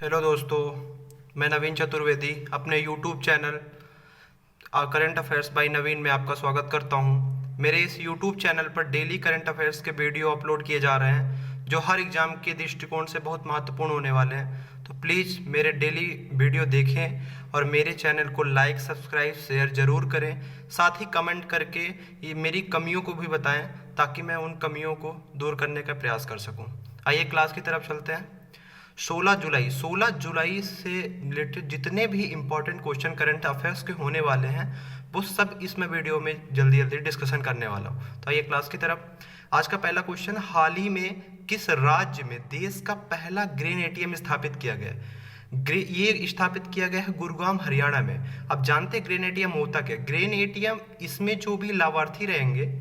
Hello दोस्तों, मैं नवीन चतुर्वेदी अपने YouTube channel current affairs by Naveen में आपका स्वागत करता हूं। मेरे इस यूट्यूब चैनल पर डेली करंट अफेयर्स के वीडियो अपलोड किए जा रहे हैं जो हर एग्ज़ाम के दृष्टिकोण से बहुत महत्वपूर्ण होने वाले हैं। तो प्लीज़ मेरे डेली वीडियो देखें और मेरे चैनल को लाइक, सब्सक्राइब, शेयर ज़रूर करें। साथ ही कमेंट करके ये मेरी कमियों को भी बताएं ताकि मैं उन कमियों को दूर करने का प्रयास कर सकूँ। आइए क्लास की तरफ चलते हैं। 16 जुलाई से रिलेटेड जितने भी इम्पोर्टेंट क्वेश्चन करंट अफेयर्स के होने वाले हैं वो सब इसमें वीडियो में जल्दी जल्दी डिस्कशन करने वाला हूँ। तो आइए क्लास की तरफ। आज का पहला क्वेश्चन, हाल ही में किस राज्य में देश का पहला ग्रेन एटीएम स्थापित किया गया है? ये स्थापित किया गया है गुरुग्राम, हरियाणा में। अब जानते हैं ग्रेन एटीएम होता क्या? ग्रेन एटीएम, इसमें जो भी लाभार्थी रहेंगे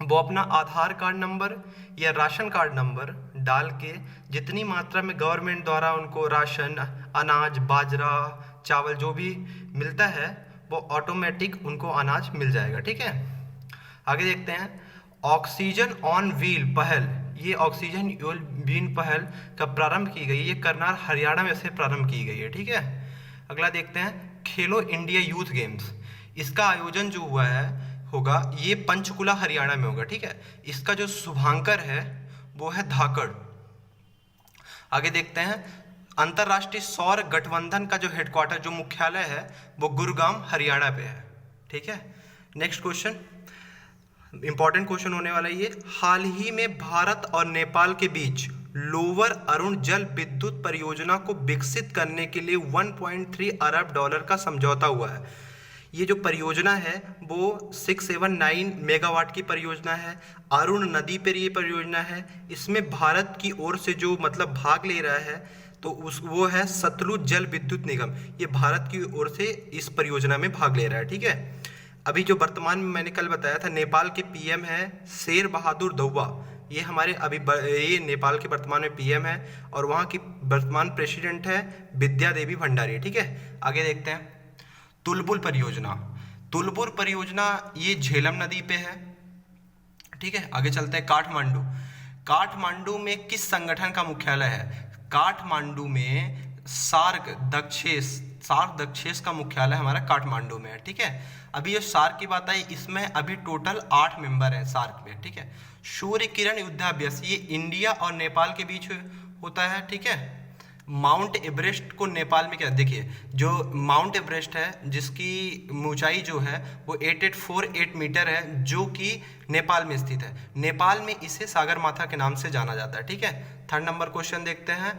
वो अपना आधार कार्ड नंबर या राशन कार्ड नंबर डाल के जितनी मात्रा में गवर्नमेंट द्वारा उनको राशन, अनाज, बाजरा, चावल जो भी मिलता है वो ऑटोमेटिक उनको अनाज मिल जाएगा। ठीक है, आगे देखते हैं। ऑक्सीजन ऑन व्हील पहल, ये ऑक्सीजन व्हील पहल कब प्रारंभ की गई? ये करनाल, हरियाणा में से प्रारंभ की गई है। ठीक है, अगला देखते हैं। खेलो इंडिया यूथ गेम्स, इसका आयोजन जो हुआ है होगा ये पंचकुला, हरियाणा में होगा। ठीक है, इसका जो शुभांकर है वो है धाकड़। आगे देखते हैं। अंतरराष्ट्रीय सौर गठबंधन का जो हेडक्वार्टर, जो मुख्यालय है वो गुरुग्राम, हरियाणा पे है। ठीक है, नेक्स्ट क्वेश्चन, इंपॉर्टेंट क्वेश्चन होने वाला है ये। हाल ही में भारत और नेपाल के बीच लोअर अरुण जल विद्युत परियोजना को विकसित करने के लिए 1.3 अरब डॉलर का समझौता हुआ है। ये जो परियोजना है वो 679 मेगावाट की परियोजना है। अरुण नदी पर ये परियोजना है। इसमें भारत की ओर से जो मतलब भाग ले रहा है तो वो है सतलुज जल विद्युत निगम। ये भारत की ओर से इस परियोजना में भाग ले रहा है। ठीक है, अभी जो वर्तमान में मैंने कल बताया था, नेपाल के पीएम है शेर बहादुर देउवा। ये हमारे अभी ये नेपाल के वर्तमान में पीएम है और वहाँ की वर्तमान प्रेसिडेंट है विद्या देवी भंडारी। ठीक है, आगे देखते हैं। तुलबुल परियोजना, तुलबुल परियोजना ये झेलम नदी पे है। ठीक है, आगे चलते हैं। काठमांडू, काठमांडू में किस संगठन का मुख्यालय है? काठमांडू में सार्क दक्षेश का मुख्यालय हमारा काठमांडू में है। ठीक है, अभी ये सार्क की बात आई, इसमें अभी टोटल 8 मेंबर हैं सार्क में। ठीक है, सूर्य किरण युद्धाभ्यास, ये इंडिया और नेपाल के बीच होता है। ठीक है, माउंट एवरेस्ट को नेपाल में क्या, देखिए जो माउंट एवरेस्ट है जिसकी ऊंचाई जो है वो 8848 मीटर है, जो कि नेपाल में स्थित है। नेपाल में इसे सागरमाथा के नाम से जाना जाता है। ठीक है, थर्ड नंबर क्वेश्चन देखते हैं।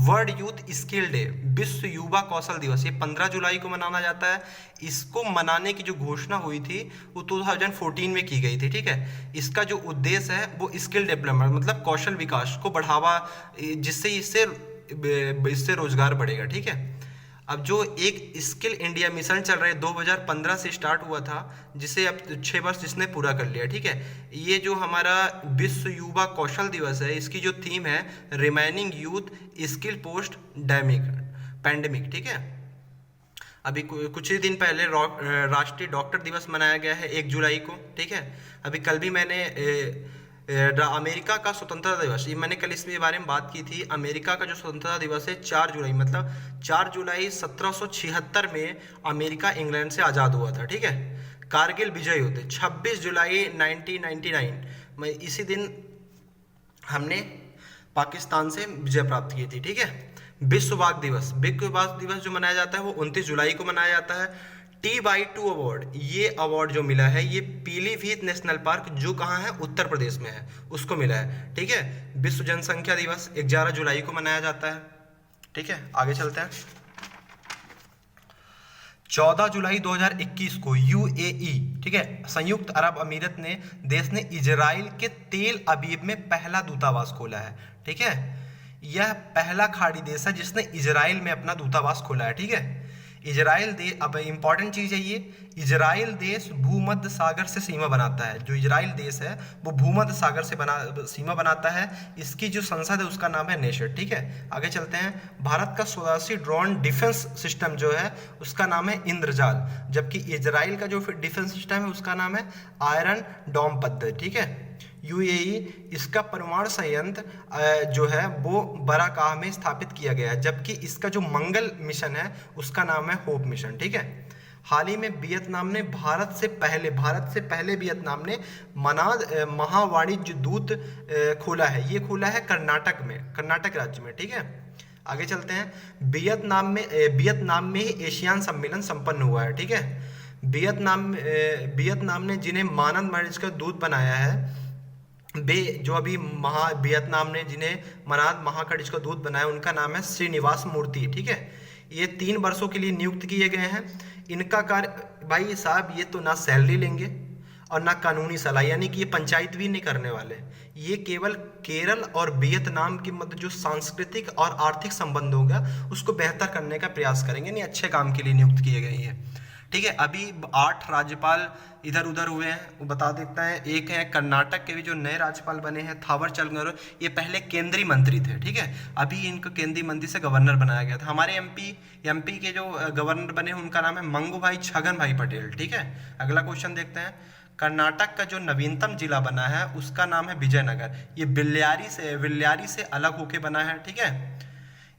वर्ल्ड यूथ स्किल डे, विश्व युवा कौशल दिवस, ये 15 जुलाई को मनाना जाता है। इसको मनाने की जो घोषणा हुई थी वो 2014 में की गई थी। ठीक है, इसका जो उद्देश्य है वो स्किल डेवलपमेंट मतलब कौशल विकास को बढ़ावा, जिससे इससे रोजगार बढ़ेगा। ठीक है, अब जो एक स्किल इंडिया मिशन चल रहा है 2015 से स्टार्ट हुआ था, जिसे अब 6 वर्ष जिसने पूरा कर लिया। ठीक है, ये जो हमारा विश्व युवा कौशल दिवस है इसकी जो थीम है remaining youth skill post pandemic. ठीक है, अभी कुछ ही दिन पहले राष्ट्रीय डॉक्टर दिवस मनाया गया है 1 जुलाई को। ठीक है, अभी कल भी मैंने अमेरिका का स्वतंत्रता दिवस, ये मैंने कल इसके बारे में बात की थी। अमेरिका का जो स्वतंत्रता दिवस है 4 जुलाई, मतलब 4 जुलाई 1776 में अमेरिका इंग्लैंड से आज़ाद हुआ था। ठीक है, कारगिल विजय युद्ध 26 जुलाई 1999 में, इसी दिन हमने पाकिस्तान से विजय प्राप्त की थी। ठीक है, विश्व बाघ दिवस, विश्व बाघ दिवस जो मनाया जाता है वो 29 जुलाई को मनाया जाता है। T/2 अवार्ड, ये अवार्ड जो मिला है ये पीलीभीत नेशनल पार्क जो कहाँ है, उत्तर प्रदेश में है, उसको मिला है। ठीक है, विश्व जनसंख्या दिवस 11 जुलाई को मनाया जाता है। ठीक है, आगे चलते हैं। 14 जुलाई 2021 को यूएई, ठीक है, संयुक्त अरब अमीरत ने देश ने इजराइल के तेल अवीव में पहला दूतावास खोला है। ठीक है, यह पहला खाड़ी देश है जिसने इजराइल में अपना दूतावास खोला है। ठीक है, इजराइल देश, अब इंपॉर्टेंट चीज़ है ये, इजराइल देश भूमध्य सागर से सीमा बनाता है। जो इजराइल देश है वो भूमध्य सागर से सीमा बनाता है। इसकी जो संसद है उसका नाम है नेशेड। ठीक है, आगे चलते हैं। भारत का स्वदेशी ड्रोन डिफेंस सिस्टम जो है उसका नाम है इंद्रजाल, जबकि इजराइल का जो डिफेंस सिस्टम है उसका नाम है आयरन डोम पद्धति। ठीक है, यूएई, इसका परमाणु संयंत्र जो है वो बराकाह में स्थापित किया गया है, जबकि इसका जो मंगल मिशन है उसका नाम है होप मिशन। ठीक है। हाल ही में वियतनाम ने भारत से पहले वियतनाम ने मनाद महावाणिज्य दूत खोला है। ये खोला है कर्नाटक राज्य में। ठीक है। आगे चलते हैं। वियतनाम में ही एशियान सम्मेलन संपन्न हुआ है। ठीक है। वियतनाम ने जिन्हें मानद वाणिज्य का दूत बनाया है, वियतनाम ने जिन्हें मनाद महावाणिज्य का दूत बनाया उनका नाम है श्रीनिवास मूर्ति। ठीक है। ये 3 वर्षों के लिए नियुक्त किए गए हैं। इनका कार्य भाई साहब, ये तो ना सैलरी लेंगे और ना कानूनी सलाह, यानी कि ये पंचायत भी नहीं करने वाले। ये केवल केरल और वियतनाम के मध्य जो सांस्कृतिक और आर्थिक संबंध होगा उसको बेहतर करने का प्रयास करेंगे, नहीं अच्छे काम के लिए नियुक्त किए गए हैं। ठीक है। अभी 8 राज्यपाल इधर उधर हुए हैं, वो बता देता है। एक है कर्नाटक के भी जो नए राज्यपाल बने हैं थावर चंद गहलोत, ये पहले केंद्रीय मंत्री थे। ठीक है। अभी इनको केंद्रीय मंत्री से गवर्नर बनाया गया था। हमारे एमपी के जो गवर्नर बने हैं उनका नाम है मंगू भाई छगन भाई पटेल। ठीक है। अगला क्वेश्चन देखते हैं। कर्नाटक का जो नवीनतम जिला बना है उसका नाम है विजयनगर। ये विल्यारी से अलग होके बना है। ठीक है।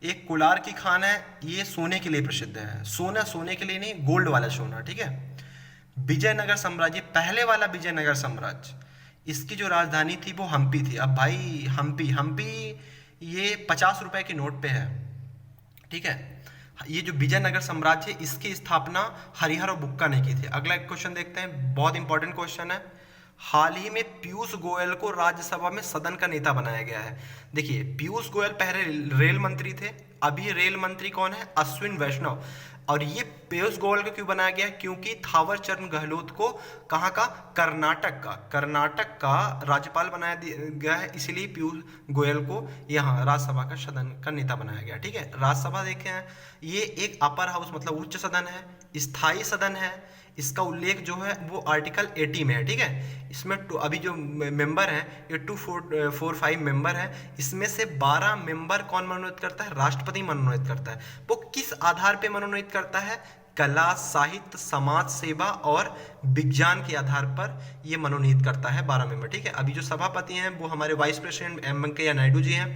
एक कोलार की खान है, ये सोने के लिए प्रसिद्ध है। सोने के लिए नहीं, गोल्ड वाला सोना। ठीक है। विजयनगर साम्राज्य, पहले वाला विजयनगर साम्राज्य, इसकी जो राजधानी थी वो हम्पी थी। अब भाई हम्पी ये 50 रुपए के नोट पे है। ठीक है। ये जो विजयनगर साम्राज्य है इसकी स्थापना हरिहर और बुक्का ने की थी। अगला क्वेश्चन देखते हैं, बहुत इंपॉर्टेंट क्वेश्चन है। हाल ही में पीयूष गोयल को राज्यसभा में सदन का नेता बनाया गया है। देखिए, पीयूष गोयल पहले रेल मंत्री थे, अभी रेल मंत्री कौन है? अश्विन वैष्णव। और ये पीयूष गोयल को क्यों बनाया गया? क्योंकि थावर चंद गहलोत को कहाँ का? कर्नाटक का राज्यपाल बनाया गया है, इसलिए पीयूष गोयल को यहाँ राज्यसभा का सदन का नेता बनाया गया। ठीक है। राज्यसभा देखे हैं, ये एक अपर हाउस मतलब उच्च सदन है, स्थायी सदन है। इसका उल्लेख जो है वो आर्टिकल 80 में है। ठीक है। इसमें अभी जो मेंबर हैं ये 245 मेंबर है। इसमें से 12 मेंबर कौन मनोनीत करता है? राष्ट्रपति मनोनीत करता है। वो किस आधार पे मनोनीत करता है? कला, साहित्य, समाज सेवा और विज्ञान के आधार पर ये मनोनीत करता है 12 मेंबर। ठीक है। अभी जो सभापति हैं वो हमारे vice president M Venkaiah Naidu ji हैं।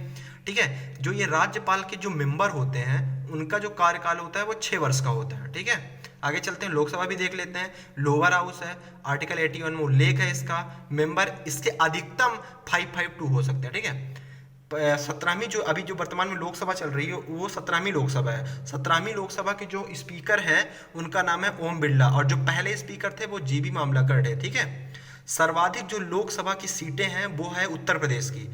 ठीक है। जो ये राज्यपाल के जो मेंबर होते हैं उनका जो कार्यकाल होता है वो 6 वर्ष का होता है। ठीक है। आगे चलते हैं, लोकसभा भी देख लेते हैं। लोअर हाउस है, आर्टिकल 81 में उल्लेख है इसका। मेंबर इसके अधिकतम 552 हो सकते हैं। ठीक है। 17वीं जो अभी जो वर्तमान में लोकसभा चल रही है वो 17वीं लोकसभा है। 17वीं लोकसभा के जो स्पीकर हैं उनका नाम है ओम बिरला, और जो पहले स्पीकर थे वो जीबी मामलाकर है। ठीक है। सर्वाधिक जो लोकसभा की सीटें हैं वो है उत्तर प्रदेश की,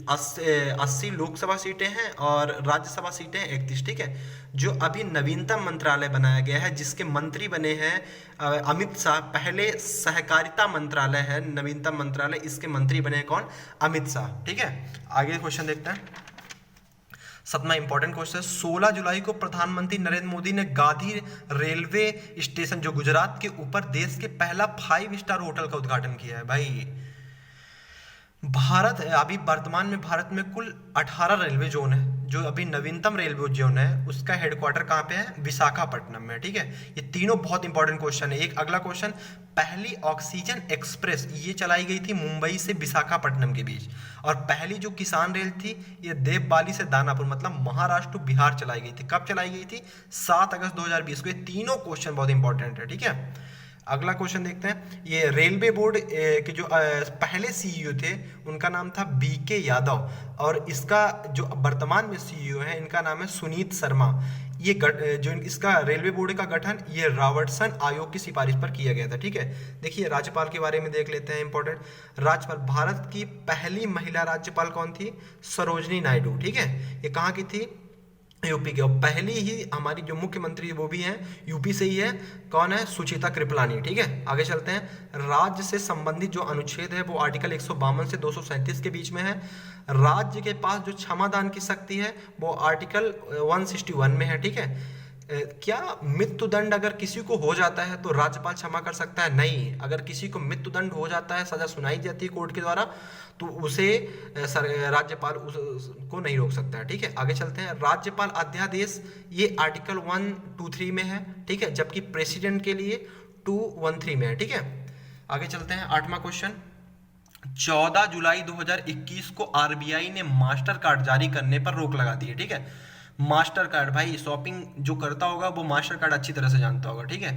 80 लोकसभा सीटें हैं और राज्यसभा सीटें 31। ठीक है। जो अभी नवीनतम मंत्रालय बनाया गया है जिसके मंत्री बने हैं अमित शाह, पहले सहकारिता मंत्रालय है नवीनतम मंत्रालय, इसके मंत्री बने हैं कौन? अमित शाह। ठीक है। आगे क्वेश्चन देखते हैं। 7वां इंपॉर्टेंट क्वेश्चन, 16 जुलाई को प्रधानमंत्री नरेंद्र मोदी ने गांधी रेलवे स्टेशन जो गुजरात के ऊपर देश के पहला 5 स्टार होटल का उद्घाटन किया है। भाई अभी वर्तमान में भारत में कुल 18 रेलवे जोन है। जो अभी नवीनतम रेलवे जोन है उसका हेडक्वार्टर कहाँ पे है? विशाखापट्टनम में। ठीक है। ये तीनों बहुत इंपॉर्टेंट क्वेश्चन है। एक अगला क्वेश्चन, पहली ऑक्सीजन एक्सप्रेस ये चलाई गई थी मुंबई से विशाखापट्टनम के बीच, और पहली जो किसान रेल थी ये देवबाली से दानापुर मतलब महाराष्ट्र टू बिहार चलाई गई थी। कब चलाई गई थी? 7 अगस्त 2020 को। ये तीनों क्वेश्चन बहुत इंपॉर्टेंट है। ठीक है। अगला क्वेश्चन देखते हैं। ये रेलवे बोर्ड के जो पहले सीईओ थे उनका नाम था बीके यादव, और इसका जो वर्तमान में सीईओ है इनका नाम है सुनीत शर्मा। ये जो इसका रेलवे बोर्ड का गठन ये रॉबर्टसन आयोग की सिफारिश पर किया गया था। ठीक है। देखिए, राज्यपाल के बारे में देख लेते हैं। इंपॉर्टेंट राज्यपाल, भारत की पहली महिला राज्यपाल कौन थी? सरोजनी नायडू। ठीक है। ये कहाँ की थी? यूपी के। और पहली ही हमारी जो मुख्यमंत्री वो भी हैं यूपी से ही है, कौन है? सुचिता कृपलानी। ठीक है। आगे चलते हैं। राज्य से संबंधित जो अनुच्छेद है वो आर्टिकल 152 से 237 के बीच में है। राज्य के पास जो क्षमादान की शक्ति है वो आर्टिकल 161 में है। ठीक है। क्या मृत्युदंड अगर किसी को हो जाता है तो राज्यपाल क्षमा कर सकता है? नहीं। अगर किसी को मृत्युदंड हो जाता है, सजा सुनाई जाती है कोर्ट के द्वारा, तो उसे राज्यपाल को नहीं रोक सकता है। ठीक है। आगे चलते हैं। राज्यपाल अध्यादेश ये आर्टिकल 123 में है। ठीक है। जबकि प्रेसिडेंट के लिए 213 में है। ठीक है। आगे चलते हैं। 8वां क्वेश्चन, 14 जुलाई 2021 को आरबीआई ने मास्टर कार्ड जारी करने पर रोक लगा दी है। ठीक है, मास्टर कार्ड, भाई शॉपिंग जो करता होगा वो मास्टर कार्ड अच्छी तरह से जानता होगा। ठीक है,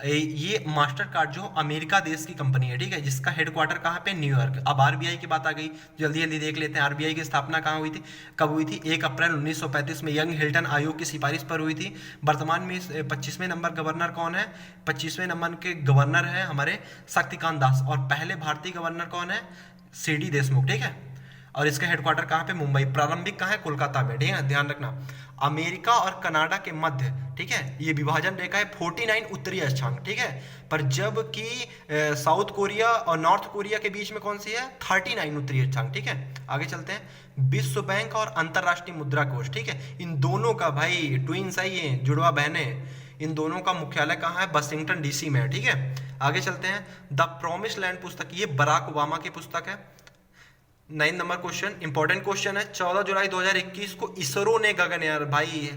ये मास्टर कार्ड जो अमेरिका देश की कंपनी है, ठीक है, जिसका हेडक्वार्टर कहाँ पे, न्यूयॉर्क। अब आरबीआई की बात आ गई, जल्दी जल्दी देख लेते हैं आरबीआई की स्थापना कहाँ हुई थी, कब हुई थी। 1 अप्रैल 1935 में यंग हिल्टन आयोग की सिफारिश पर हुई थी। वर्तमान में 25वें नंबर गवर्नर कौन है, 25वें नंबर के गवर्नर है हमारे शक्तिकांत दास। और पहले भारतीय गवर्नर कौन है, सीडी देशमुख। ठीक है, और इसका हेडक्वार्टर कहाँ पे, मुंबई। प्रारंभिक कहाँ है, कोलकाता में। ठीक है, ध्यान रखना। अमेरिका और कनाडा के मध्य, ठीक है, ये विभाजन रेखा है 49 उत्तरी अक्षांश। ठीक है, पर जबकि साउथ कोरिया और नॉर्थ कोरिया के बीच में कौन सी है, 39 उत्तरी अक्षांश। ठीक है, आगे चलते हैं। विश्व बैंक और अंतरराष्ट्रीय मुद्रा कोष, ठीक है, इन दोनों का, भाई ट्विंस है ये, जुड़वा बहने, इन दोनों का मुख्यालय कहाँ है, वाशिंगटन डीसी में है। ठीक है, आगे चलते हैं। द प्रॉमिस लैंड पुस्तक, ये बराक ओबामा की पुस्तक है। 9 नंबर क्वेश्चन, इंपॉर्टेंट क्वेश्चन है। 14 जुलाई 2021 को इसरो ने गगनयान, भाई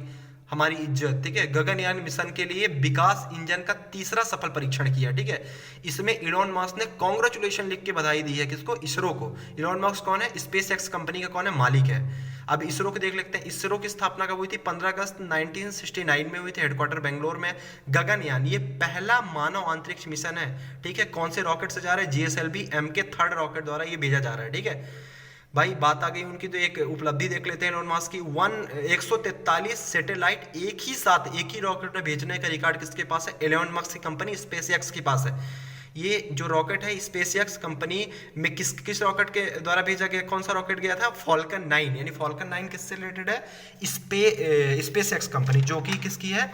हमारी इज्जत, ठीक है, गगनयान मिशन के लिए विकास इंजन का तीसरा सफल परीक्षण किया। ठीक है, इसमें इलॉन मस्क ने कांग्रेचुलेशन लिख के बधाई दी है, किसको, इसरो को। इलॉन मस्क कौन है, स्पेस एक्स कंपनी का कौन है, मालिक है। अब इसरो को देख लेते हैं। इसरो की स्थापना कब हुई थी, 15 अगस्त 1969 में हुई थी, हेडक्वार्टर बेंगलोर में। गगनयान ये पहला मानव अंतरिक्ष मिशन है। ठीक है, कौन से रॉकेट से जा रहा है, जीएसएलवी MK 3 रॉकेट द्वारा ये भेजा जा रहा है। ठीक है, भाई बात आ गई उनकी, तो एक उपलब्धि देख लेते हैं इलॉन मस्क की। 143 सैटेलाइट एक ही साथ एक ही रॉकेट में भेजने का रिकॉर्ड किसके पास है, इलॉन मस्क की कंपनी स्पेसएक्स के पास है। ये जो रॉकेट है स्पेसएक्स कंपनी में किस किस रॉकेट के द्वारा भेजा गया, कौन सा रॉकेट गया था, फॉल्कन 9। यानी फॉल्कन 9 किससे रिलेटेड है, स्पेसएक्स कंपनी, जो कि किसकी है,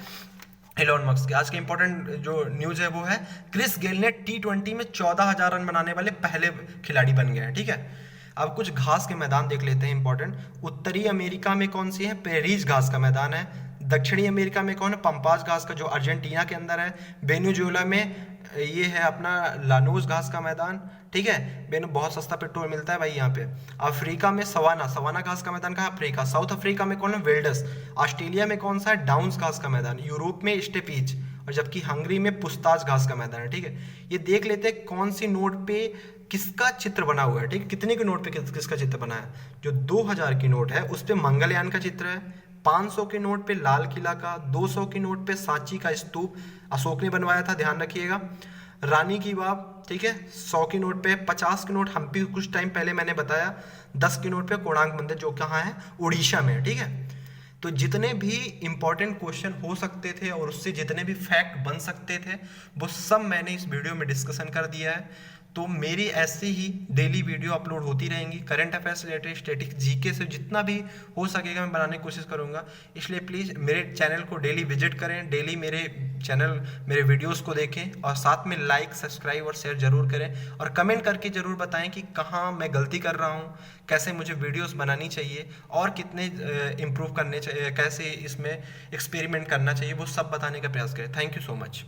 एलोन मस्क। आज के इंपॉर्टेंट जो न्यूज है वो है, क्रिस गेल ने T20 में 14,000 रन बनाने वाले पहले खिलाड़ी बन गए हैं। ठीक है, अब कुछ घास के मैदान देख लेते हैं इंपॉर्टेंट। उत्तरी अमेरिका में कौन सी है, पेरीज घास का मैदान है। दक्षिणी अमेरिका में कौन है, पंपास घास का, जो अर्जेंटीना के अंदर है। वेनेजुएला में ये है अपना लानूस घास का मैदान। ठीक है, बेनो बहुत सस्ता पेट्रोल मिलता है भाई यहाँ पे। अफ्रीका में सवाना, सवाना घास का मैदान कहाँ, अफ्रीका। साउथ अफ्रीका में कौन है, वेल्डस। ऑस्ट्रेलिया में कौन सा है, डाउन्स घास का मैदान। यूरोप में स्टेपीज, और जबकि हंगरी में पुस्ताज घास का मैदान है। ठीक है, ये देख लेते हैं कौन सी नोट पे किसका चित्र बना हुआ है। ठीक है, कितने के नोट पे किसका चित्र बना है, जो 2000 की नोट है उस पे मंगलयान का चित्र है। 500 के नोट पे लाल किला का, 200 की नोट पे सांची का स्तूप अशोक ने बनवाया था, ध्यान रखिएगा। रानी की बाव, ठीक है, 100 की नोट पे। 50 की नोट हम्पी, कुछ टाइम पहले मैंने बताया। 10 की नोट पे कोणार्क मंदिर, जो कहाँ है, उड़ीसा में। ठीक है, तो जितने भी इंपॉर्टेंट क्वेश्चन हो सकते थे और उससे जितने भी फैक्ट बन सकते थे वो सब मैंने इस वीडियो में डिस्कशन कर दिया है। तो मेरी ऐसी ही डेली वीडियो अपलोड होती रहेंगी, current affairs related, static, GK से जितना भी हो सकेगा मैं बनाने की कोशिश करूंगा। इसलिए प्लीज़ मेरे चैनल को डेली विजिट करें, डेली मेरे चैनल, मेरे वीडियोस को देखें, और साथ में लाइक, सब्सक्राइब और शेयर जरूर करें। और कमेंट करके ज़रूर बताएं कि कहाँ मैं गलती कर रहा हूँ, कैसे मुझे वीडियोस बनानी चाहिए, और कितने इम्प्रूव करने चाहिए, कैसे इसमें एक्सपेरिमेंट करना चाहिए, वो सब बताने का प्रयास करें। Thank you so much.